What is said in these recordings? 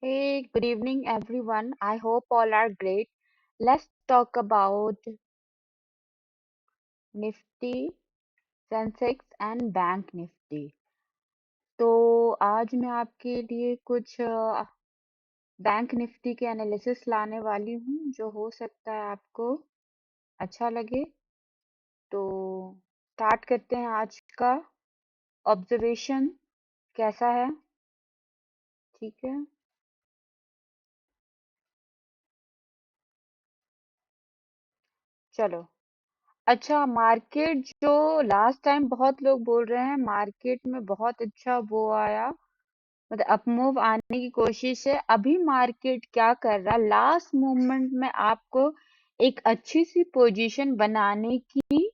Hey, good evening, everyone. I hope all are great. Let's talk about Nifty, Sensex and Bank Nifty. तो आज मैं आपके लिए कुछ बैंक निफ्टी के एनालिसिस लाने वाली हूँ जो हो सकता है आपको अच्छा लगे। तो स्टार्ट करते हैं आज का ऑब्जर्वेशन कैसा है। ठीक है, चलो। अच्छा, मार्केट जो लास्ट टाइम बहुत लोग बोल रहे हैं मार्केट में बहुत अच्छा वो आया, मतलब अपमूव आने की कोशिश है। अभी मार्केट क्या कर रहा है, लास्ट मोमेंट में आपको एक अच्छी सी पोजीशन बनाने की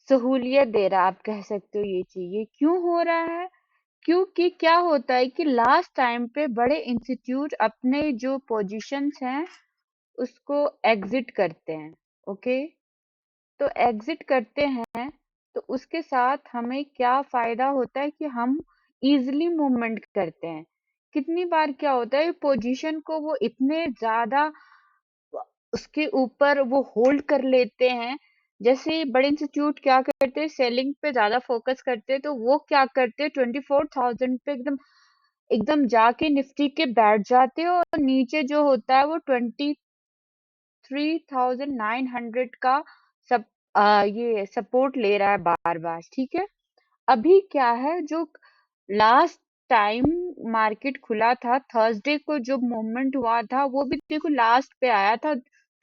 सहूलियत दे रहा है। आप कह सकते हो ये चीज ये क्यों हो रहा है, क्योंकि क्या होता है कि लास्ट टाइम पे बड़े इंस्टीट्यूट अपने जो पोजीशंस हैं उसको एग्जिट करते हैं। ओके, तो एग्जिट करते हैं तो उसके साथ हमें क्या फायदा होता है कि हम इजीली मूवमेंट करते हैं। कितनी बार क्या होता है पोजीशन को वो इतने ज्यादा उसके ऊपर वो होल्ड कर लेते हैं। जैसे बड़े इंस्टीट्यूट क्या करते हैं, सेलिंग पे ज्यादा फोकस करते हैं, तो वो क्या करते हैं 24,000 पे एकदम एकदम जाके निफ्टी के बैठ जाते हैं और नीचे जो होता है वो 23,900 का सब ये सपोर्ट ले रहा है बार बार। ठीक है, अभी क्या है जो लास्ट टाइम मार्केट खुला था थर्सडे को जो मूवमेंट हुआ था वो भी देखो लास्ट पे आया था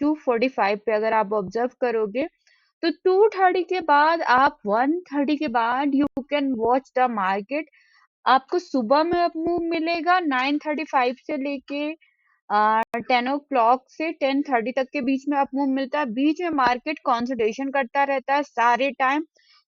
245 पे। अगर आप ऑब्जर्व करोगे तो 230 के बाद आप 130 के बाद you can watch the market. आपको सुबह में अप मूव मिलेगा 9:35 से लेके 10 o'clock से 10:30 तक के बीच में अप मूव मिलता है। बीच में मार्केट कंसोलिडेशन करता रहता है सारे टाइम।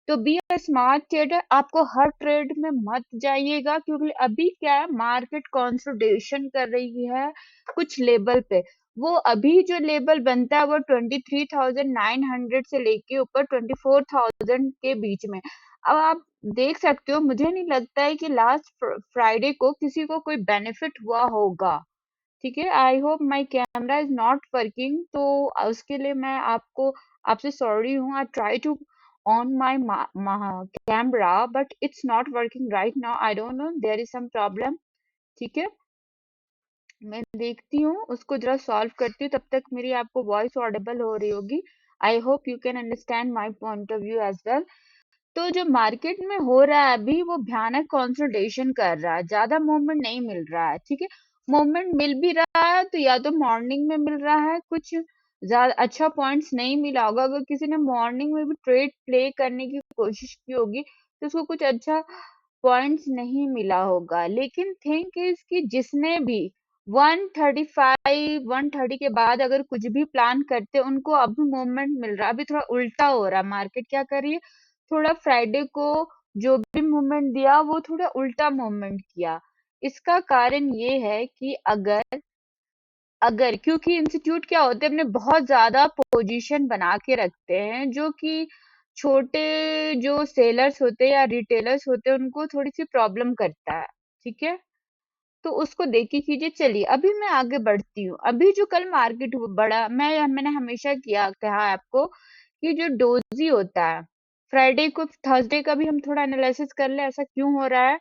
तो बी अ स्मार्ट ट्रेडर, आपको हर ट्रेड में मत जाइएगा, क्योंकि अभी क्या है मार्केट कंसोलिडेशन कर रही है कुछ लेवल पे। वो अभी जो लेवल बनता है वो 23,900 से लेके ऊपर 24,000 के बीच में। अब आप देख सकते हो, मुझे नहीं लगता है कि लास्ट फ्राइडे को किसी को कोई बेनिफिट हुआ होगा। ठीक है, I hope my camera is not working, तो उसके लिए मैं आपको आपसे सॉरी हूँ। I try to on my camera but it's not working right now. I don't know, there is some problem. ठीक है, मैं देखती हूँ उसको जरा सॉल्व करती हूँ, तब तक मेरी आपको वॉइस ऑडिबल हो रही होगी। I hope you can understand my point of view as well. तो जो मार्केट में हो रहा है अभी वो भयानक कंसोलिडेशन कर रहा है, ज्यादा मूवमेंट नहीं मिल रहा है। ठीक है, मूवमेंट मिल भी रहा है तो या तो मॉर्निंग में मिल रहा है, कुछ ज्यादा अच्छा पॉइंट्स नहीं मिला होगा। अगर किसी ने मॉर्निंग में भी ट्रेड प्ले करने की कोशिश की होगी तो उसको कुछ अच्छा पॉइंट्स नहीं मिला होगा। लेकिन थिंक इज कि जिसने भी 135 130 के बाद अगर कुछ भी प्लान करते उनको अभी मूवमेंट मिल रहा है। अभी थोड़ा उल्टा हो रहा है, मार्केट क्या कर रही है, थोड़ा फ्राइडे को जो भी मूवमेंट दिया वो थोड़ा उल्टा मूवमेंट किया। इसका कारण ये है कि अगर अगर क्योंकि इंस्टीट्यूट क्या होते हैं अपने बहुत ज्यादा पोजीशन बना के रखते हैं, जो कि छोटे जो सेलर्स होते हैं या रिटेलर्स होते हैं उनको थोड़ी सी प्रॉब्लम करता है। ठीक है, तो उसको देख के कीजिए। चलिए अभी मैं आगे बढ़ती हूँ। अभी जो कल मार्केट बढ़ा, मैंने हमेशा किया कहा आपको कि जो डोजी होता है फ्राइडे को, थर्सडे का भी हम थोड़ा एनालिसिस कर ले ऐसा क्यों हो रहा है।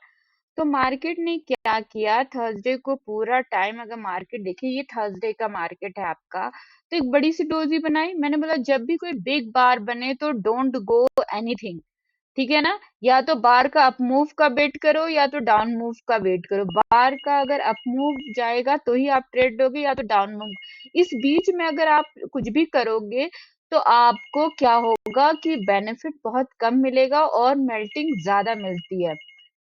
तो मार्केट ने क्या किया थर्सडे को पूरा टाइम, अगर मार्केट देखिए ये थर्सडे का मार्केट है आपका, तो एक बड़ी सी डोजी बनाई। मैंने बोला जब भी कोई बिग बार बने तो डोंट गो एनीथिंग। ठीक है ना, या तो बार का अप मूव का वेट करो या तो डाउन मूव का वेट करो। बार का अगर अप मूव जाएगा तो ही आप ट्रेड दोगे या तो डाउन मूव। इस बीच में अगर आप कुछ भी करोगे तो आपको क्या होगा कि बेनिफिट बहुत कम मिलेगा और मेल्टिंग ज्यादा मिलती है।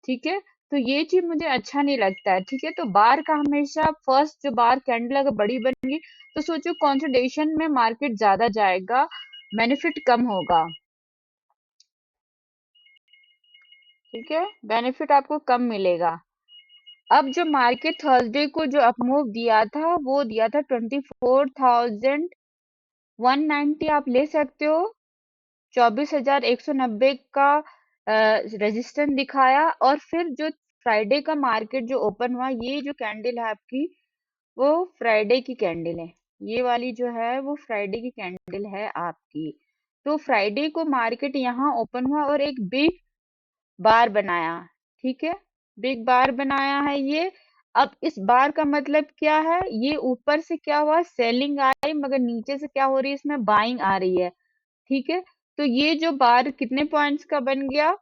ठीक है, तो ये चीज मुझे अच्छा नहीं लगता है। ठीक है, तो बार का हमेशा फर्स्ट जो बार कैंडल अगर बड़ी बनेगी तो सोचो कंसोलिडेशन में मार्केट ज्यादा जाएगा, बेनिफिट कम होगा। ठीक है, बेनिफिट आपको कम मिलेगा। अब जो मार्केट थर्सडे को जो अपमूव दिया था वो दिया था 24,190, आप ले सकते हो। 24,190 का रेजिस्टेंस दिखाया और फिर जो फ्राइडे का मार्केट जो ओपन हुआ, ये जो कैंडल है आपकी वो फ्राइडे की कैंडल है। ये वाली जो है वो फ्राइडे की कैंडल है आपकी। तो फ्राइडे को मार्केट यहाँ ओपन हुआ और एक बिग बार बनाया, ठीक है, बिग बार बनाया है ये। अब इस बार का मतलब क्या है, ये ऊपर से क्या हुआ, सेलिंग आई, मगर नीचे से क्या हो रही है, इसमें बाइंग आ रही है, ठीक है। तो ये जो बार कितने पॉइंट्स का बन गया,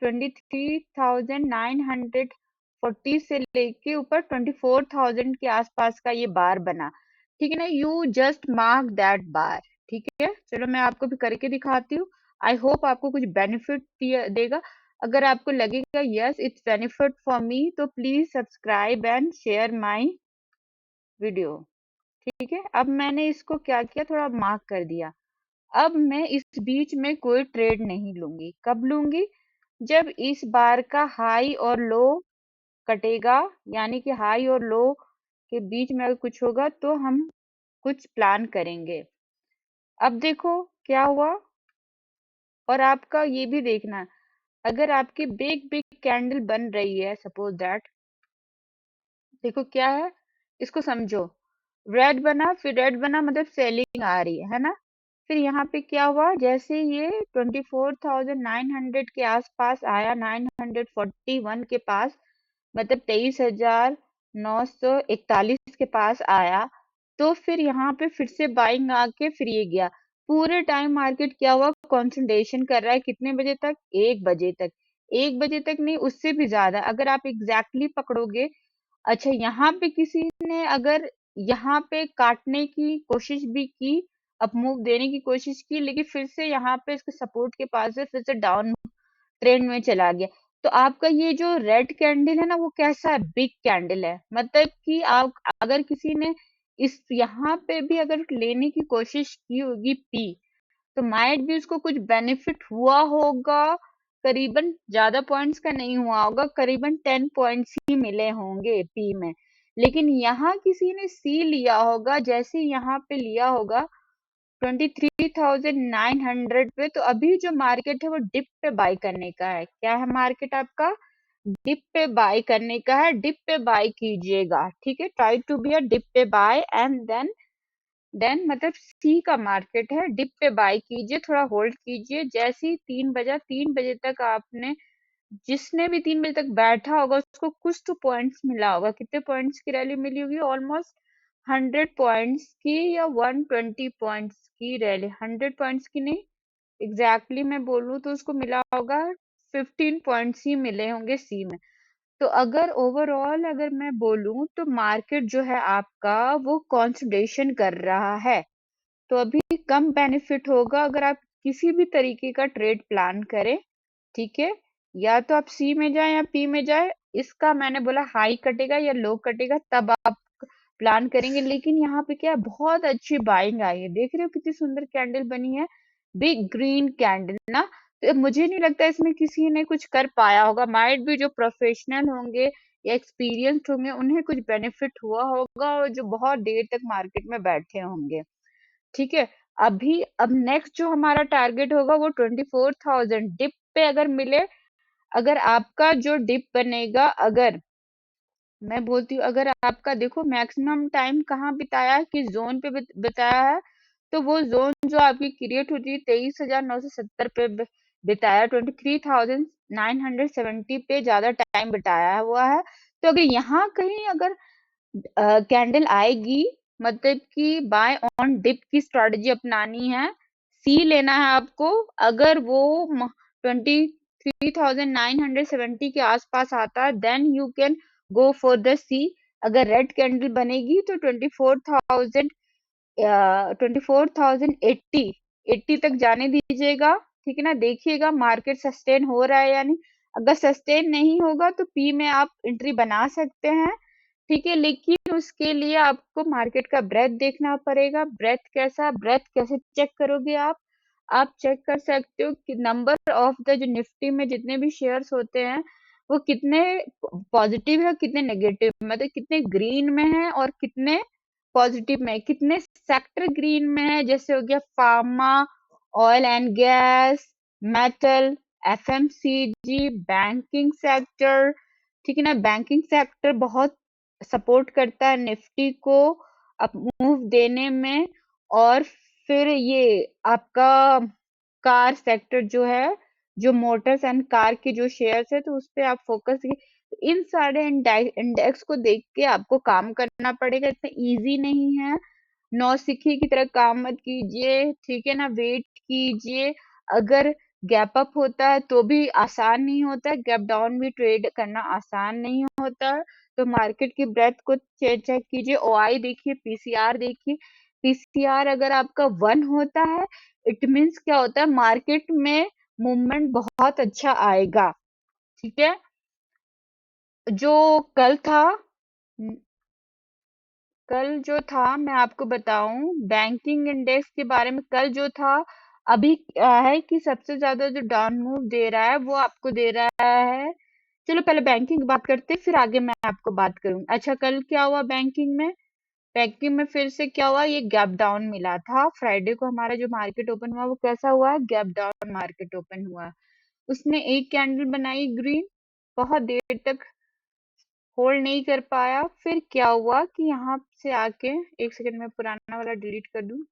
23,940 से लेके ऊपर 24,000 के आसपास का ये बार बना, ठीक है ना। यू जस्ट मार्क दैट बार, ठीक है। चलो मैं आपको भी करके दिखाती हूँ। आई होप आपको कुछ बेनिफिट देगा। अगर आपको लगेगा yes it's benefit for me, तो please subscribe and share my video, ठीक है। अब मैंने इसको क्या किया, थोड़ा मार्क कर दिया। अब मैं इस बीच में कोई ट्रेड नहीं लूंगी। कब लूंगी, जब इस बार का हाई और लो कटेगा, यानी कि हाई और लो के बीच में अगर कुछ होगा तो हम कुछ प्लान करेंगे। अब देखो क्या हुआ, और आपका ये भी देखना, अगर आपकी बिग बिग कैंडल बन रही है, सपोज दैट, देखो क्या है, इसको समझो। रेड बना, फिर रेड बना मतलब सेलिंग आ रही है ना। फिर यहाँ पे क्या हुआ, जैसे ये 24,900 के आसपास आया, 941 के पास, मतलब 23,941 के पास आया, तो फिर यहाँ पे फिर से बाइंग आके फिर ये गया। पूरे टाइम मार्केट क्या हुआ, कंसोलिडेशन कर रहा है, कितने बजे तक, 1 बजे तक। 1 बजे तक नहीं, उससे भी ज्यादा अगर आप एग्जैक्टली पकड़ोगे। अच्छा, यहाँ पे किसी ने अगर यहाँ पे काटने की कोशिश भी की, अप मूव देने की कोशिश की, लेकिन फिर से यहाँ पे इसके सपोर्ट के पास से फिर से डाउन ट्रेंड में चला गया। तो आपका ये जो रेड कैंडल है ना, वो कैसा है, बिग कैंडल है। मतलब कि आप अगर किसी ने इस यहाँ पे भी अगर लेने की कोशिश की होगी पी, तो माइट भी उसको कुछ बेनिफिट हुआ होगा। करीबन ज्यादा पॉइंट्स का नहीं हुआ होगा, करीबन 10 पॉइंट्स ही मिले होंगे पी में। लेकिन यहाँ किसी ने सी लिया होगा, जैसे यहाँ पे लिया होगा 23,900 पे, तो अभी जो मार्केट है वो डिप पे बाय करने का है। क्या है मार्केट आपका, डिप पे बाय करने का है। डिप पे बाय कीजिएगा, ठीक है। Try to be a dip पे बाय एंड देन मतलब सी का मार्केट है, डिप पे बाय कीजिए, थोड़ा होल्ड कीजिए। जैसे ही 3 बजा, 3 बजे तक आपने, जिसने भी 3 बजे तक बैठा होगा उसको कुछ तो पॉइंट्स मिला होगा। कितने पॉइंट्स की रैली मिली होगी, ऑलमोस्ट 100 पॉइंट्स की या 120 पॉइंट्स की रैली। 100 पॉइंट्स की नहीं, एग्जैक्टली मैं बोलूँ तो उसको मिला होगा 15 पॉइंट्स ही मिले होंगे सी में। तो अगर ओवरऑल अगर मैं बोलूं तो मार्केट जो है आपका वो कंसोलिडेशन कर रहा है। तो अभी कम बेनिफिट होगा अगर आप किसी भी तरीके का ट्रेड प्लान करें, ठीक है। या तो आप सी में जाए या पी में जाए, इसका मैंने बोला हाई कटेगा या लो कटेगा तब आप प्लान करेंगे। लेकिन यहाँ पे क्या है, बहुत अच्छी बाइंग आई है, देख रहे हो कितनी सुंदर कैंडल बनी है, बिग ग्रीन कैंडल ना। तो मुझे नहीं लगता इसमें किसी ने कुछ कर पाया होगा। माइट भी जो प्रोफेशनल होंगे या एक्सपीरियंस्ड होंगे उन्हें कुछ बेनिफिट हुआ होगा, और जो बहुत देर तक मार्केट में बैठे होंगे, ठीक है। अभी अब नेक्स्ट जो हमारा टारगेट होगा वो 24,000 डिप पे अगर मिले। अगर आपका जो डिप बनेगा, अगर मैं बोलती हूँ, अगर आपका देखो मैक्सिमम टाइम कहाँ बिताया है, किस जोन पे बिताया है, तो वो जोन जो आपकी क्रिएट होती है 23,970 पे बिताया, 23,970 पे ज्यादा टाइम बिताया हुआ है। तो अगर यहाँ कहीं अगर कैंडल आएगी, मतलब कि बाय ऑन डिप की स्ट्रेटजी अपनानी है, सी लेना है आपको। अगर वो 23,970 के आसपास आता है, then you can go for the C. अगर रेड कैंडल बनेगी तो 24,080 80 तक जाने दीजिएगा, ठीक है ना। देखिएगा मार्केट सस्टेन हो रहा है या नहीं। अगर सस्टेन नहीं होगा तो पी में आप एंट्री बना सकते हैं, ठीक है। लेकिन उसके लिए आपको मार्केट का ब्रेथ देखना पड़ेगा। ब्रेथ कैसा, ब्रेथ कैसे चेक करोगे आप चेक कर सकते हो कि नंबर ऑफ द जो निफ्टी में जितने भी शेयर्स होते हैं वो कितने पॉजिटिव है, कितने नेगेटिव, मतलब कितने ग्रीन में है और कितने पॉजिटिव में है, कितने सेक्टर ग्रीन में है। जैसे हो गया pharma, oil and gas, metal, FMCG, banking sector, ठीक है ना। बैंकिंग सेक्टर बहुत सपोर्ट करता है निफ्टी को अप मूव देने में। और फिर ये आपका कार सेक्टर जो है, जो मोटर्स एंड कार के जो शेयर्स है, तो उस पे आप फोकस इन सारे इंडेक्स को देख के आपको काम करना पड़ेगा। इतना इजी नहीं है। नौसिखिए की तरह काम मत कीजिए, ठीक है ना। वेट कीजिए। अगर गैप अप होता है तो भी आसान नहीं होता है, गैप डाउन भी ट्रेड करना आसान नहीं होता है। तो मार्केट की ब्रेथ को चेक चेक कीजिए। ओआई देखिए, पीसीआर देखिए। पीसीआर अगर आपका 1 होता है, इट मीन्स क्या होता है, मार्केट में मूवमेंट बहुत अच्छा आएगा। ठीक है। जो कल था, कल जो था मैं आपको बताऊं बैंकिंग इंडेक्स के बारे में। कल जो था, अभी क्या है कि सबसे ज्यादा जो डाउन मूव दे रहा है वो आपको दे रहा है। चलो पहले बैंकिंग की बात करते हैं, फिर आगे मैं आपको बात करूंगी। अच्छा, कल क्या हुआ बैंकिंग में? बैंकिंग में फिर से क्या हुआ, ये गैप डाउन मिला था। फ्राइडे को हमारा जो मार्केट ओपन हुआ वो कैसा हुआ है, गैप डाउन मार्केट ओपन हुआ। उसने एक कैंडल बनाई ग्रीन, बहुत देर तक होल्ड नहीं कर पाया। फिर क्या हुआ कि यहाँ से आके, एक सेकंड में पुराना वाला डिलीट कर दूं,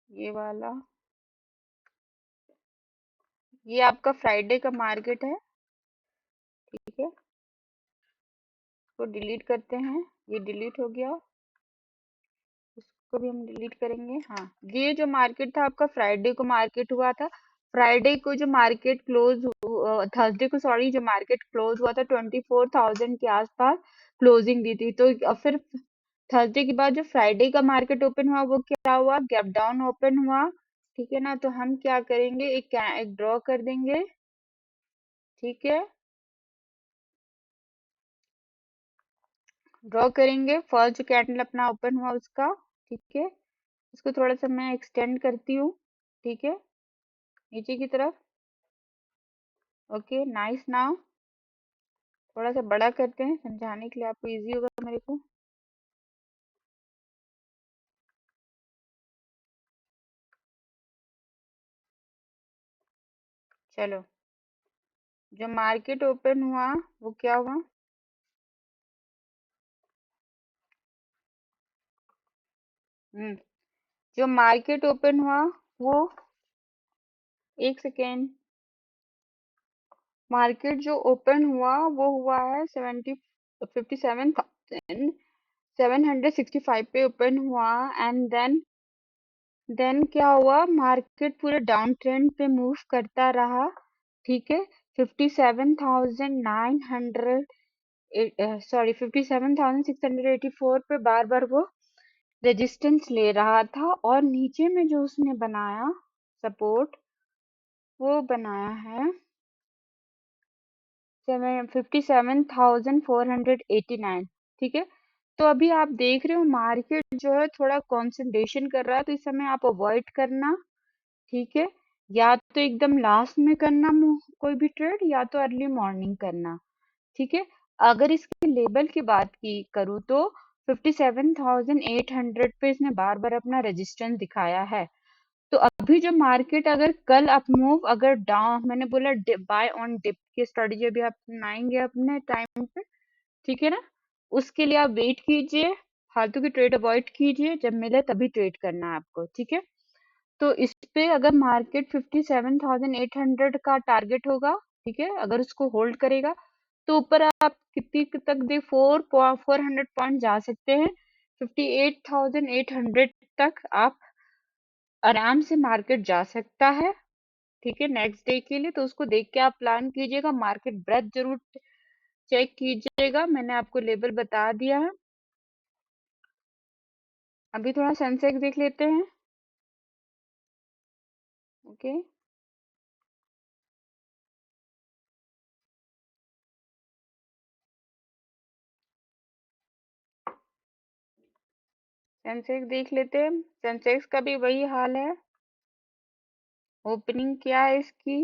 ये वाला, ये आपका फ्राइडे का मार्केट है। ठीक है, इसको डिलीट करते हैं। ये डिलीट हो गया, इसको भी हम डिलीट करेंगे। हाँ, ये जो मार्केट था आपका फ्राइडे को मार्केट हुआ था। फ्राइडे को जो मार्केट क्लोज, थर्सडे को सॉरी, जो मार्केट क्लोज हुआ था 24,000 के आसपास क्लोजिंग दी थी। तो फिर थर्सडे के बाद जो फ्राइडे का मार्केट ओपन हुआ वो क्या हुआ, गैप डाउन ओपन हुआ। ठीक है ना। तो हम क्या करेंगे, एक ड्रॉ कर देंगे। ठीक है, ड्रॉ करेंगे फर्स्ट जो कैंडल अपना ओपन हुआ उसका। ठीक है, इसको थोड़ा सा मैं एक्सटेंड करती हूँ। ठीक है, नीचे की तरफ। Okay, nice. नाउ थोड़ा सा बड़ा करते हैं समझाने के लिए, आपको इजी होगा मेरे को। चलो, जो मार्केट ओपन हुआ वो क्या हुआ, हम्म जो मार्केट ओपन हुआ वो, एक सेकेंड, मार्केट जो ओपन हुआ वो हुआ है 57,765 पे ओपन हुआ। एंड देन क्या हुआ, मार्केट पूरे डाउन ट्रेंड पे मूव करता रहा। ठीक है, 57,900, सॉरी 57,684 पे बार बार वो रेजिस्टेंस ले रहा था। और नीचे में जो उसने बनाया सपोर्ट, वो बनाया है 57,489। ठीक है, तो अभी आप देख रहे हो मार्केट जो है थोड़ा कंसंट्रेशन कर रहा है, तो इस समय आप अवॉइड करना। ठीक है, या तो एकदम लास्ट में करना कोई भी ट्रेड, या तो अर्ली मॉर्निंग करना। ठीक है, अगर इसके लेवल की बात की करूँ तो 57,800 पे इसने बार बार अपना रेजिस्टेंस दिखाया है। तो अभी जो मार्केट अगर कल अप मूव, अगर डाउन, मैंने बोला बाय ऑन डिप की स्ट्रेटजी अभी आप अपनाएंगे अपने टाइम पे। ठीक है ना, उसके लिए आप वेट कीजिए, फालतू की ट्रेड अवॉइड कीजिए, जब मिले तभी ट्रेड करना है आपको। ठीक है, तो इस पे अगर मार्केट 57,800 का टारगेट होगा, ठीक है, अगर उसको होल्ड करेगा तो ऊपर आप कितनी तक दे, 400 पॉइंट जा सकते हैं। 58,800 तक आप आराम से मार्केट जा सकता है। ठीक है, नेक्स्ट डे के लिए तो उसको देख के आप प्लान कीजिएगा। मार्केट ब्रेथ जरूर चेक कीजिएगा, मैंने आपको लेवल बता दिया है। अभी थोड़ा सेंसेक्स देख लेते हैं। ओके, सेंसेक्स देख लेते हैं। सेंसेक्स का भी वही हाल है। ओपनिंग क्या है इसकी,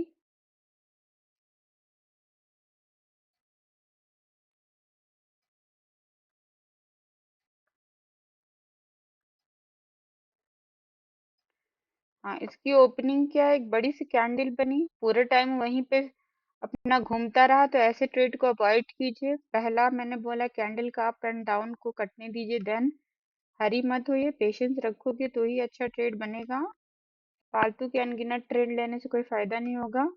हाँ, इसकी ओपनिंग क्या है, एक बड़ी सी कैंडल बनी, पूरे टाइम वहीं पे अपना घूमता रहा, तो ऐसे ट्रेड को अवॉइड कीजिए। पहला मैंने बोला कैंडल का अप एंड डाउन को कटने दीजिए, देन हरी मत होइए, पेशेंस रखोगे तो ही अच्छा ट्रेड बनेगा। फालतू के अनगिनत ट्रेड लेने से कोई फायदा नहीं होगा।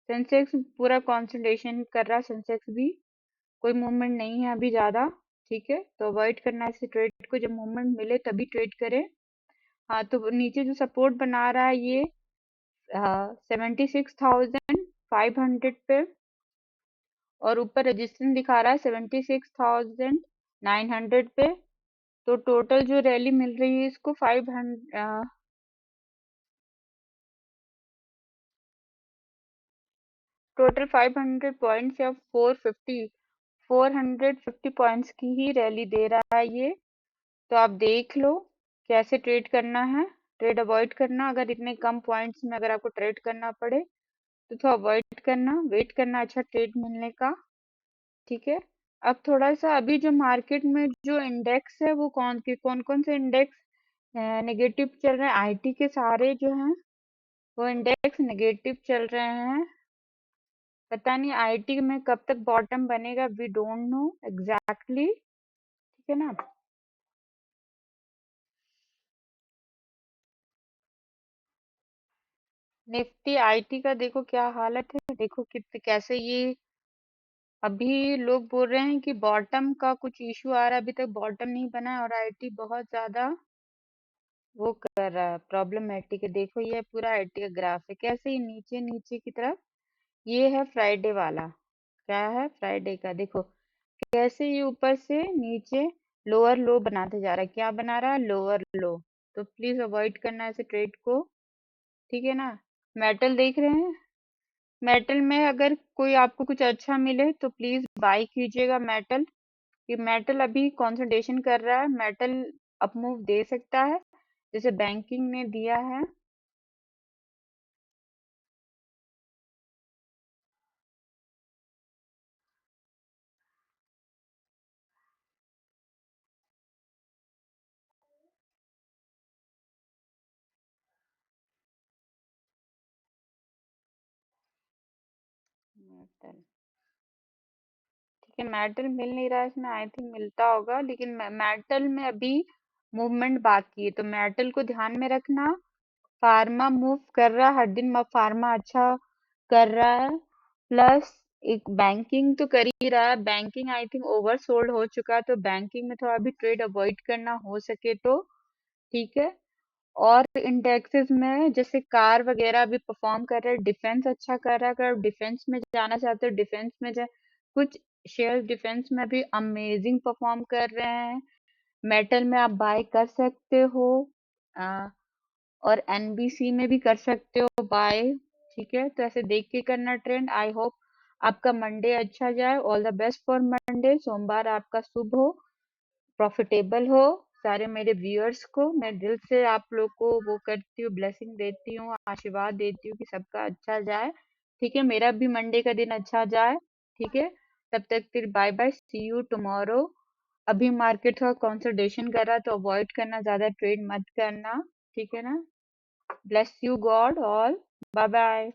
सेंसेक्स पूरा कंसंट्रेशन कर रहा है, सेंसेक्स भी कोई मूवमेंट नहीं है अभी ज्यादा। ठीक है, तो अवॉइड करना है ऐसे ट्रेड को, जब मूवमेंट मिले तभी ट्रेड करें। हाँ, तो नीचे जो सपोर्ट बना रहा है ये 76,500 पे, और ऊपर रेजिस्टेंस दिखा रहा है 76,900 पे। तो टोटल जो रैली मिल रही है इसको 500, टोटल 500 पॉइंट्स या 450 पॉइंट्स की ही रैली दे रहा है ये। तो आप देख लो कैसे ट्रेड करना है। ट्रेड अवॉइड करना, अगर इतने कम पॉइंट्स में अगर आपको ट्रेड करना पड़े तो अवॉइड करना, वेट करना अच्छा ट्रेड मिलने का। ठीक है, अब थोड़ा सा अभी जो मार्केट में जो इंडेक्स है वो कौन कौन से इंडेक्स नेगेटिव चल रहे हैं, आईटी के सारे जो हैं वो इंडेक्स नेगेटिव चल रहे हैं। पता नहीं आईटी में कब तक बॉटम बनेगा, वी डोंट नो एग्जैक्टली। ठीक है ना। निफ्टी आईटी का देखो क्या हालत है, देखो कितने कैसे ये, अभी लोग बोल रहे हैं कि बॉटम का कुछ इशू आ रहा है, अभी तक बॉटम नहीं बना है, और आईटी बहुत ज्यादा वो कर रहा है, प्रॉब्लमेटिक है। देखो ये पूरा आईटी का ग्राफ है, कैसे ये नीचे नीचे की तरफ, ये है फ्राइडे वाला, क्या है फ्राइडे का, देखो कैसे ये ऊपर से नीचे लोअर लो बनाते जा रहा है, क्या बना रहा है, लोअर लो। तो प्लीज अवॉइड करना ऐसे ट्रेड को। ठीक है ना। मेटल देख रहे हैं, मेटल में अगर कोई आपको कुछ अच्छा मिले तो प्लीज बाय कीजिएगा मेटल। ये मेटल अभी कंसंट्रेशन कर रहा है, मेटल अप मूव दे सकता है जैसे बैंकिंग ने दिया है। मेटल, ठीक है, मेटल मिल नहीं रहा है इसमें, आई थिंक मिलता होगा, लेकिन मेटल में अभी मूवमेंट बाकी है, तो मेटल को ध्यान में रखना। फार्मा मूव कर रहा है, हर दिन फार्मा अच्छा कर रहा है, प्लस एक बैंकिंग तो कर ही रहा है, banking I think over sold हो चुका है, तो बैंकिंग में थोड़ा भी ट्रेड अवॉइड करना हो सके तो। ठीक है। और इंडेक्सेस में जैसे कार वगैरह भी परफॉर्म कर रहे हैं, डिफेंस अच्छा कर रहा है, अगर डिफेंस में जाना चाहते हो डिफेंस में जाए, कुछ शेयर डिफेंस में भी अमेजिंग परफॉर्म कर रहे हैं। मेटल में आप बाय कर सकते हो, आ, और एनबीसी में भी कर सकते हो बाय। ठीक है, तो ऐसे देख के करना ट्रेंड। आई होप आपका मंडे अच्छा जाए, all the best for Monday, सोमवार आपका शुभ हो, प्रॉफिटेबल हो। सारे मेरे व्यूअर्स को मैं दिल से आप लोग को वो करती हूँ, ब्लेसिंग देती हूँ, आशीर्वाद देती हूँ कि सबका अच्छा जाए। ठीक है, मेरा भी मंडे का दिन अच्छा जाए। ठीक है, तब तक फिर bye bye, see you tomorrow. अभी मार्केट थोड़ा कंसोलिडेशन कर रहा है तो अवॉइड करना, ज्यादा ट्रेड मत करना। ठीक है ना। Bless you God all. Bye bye.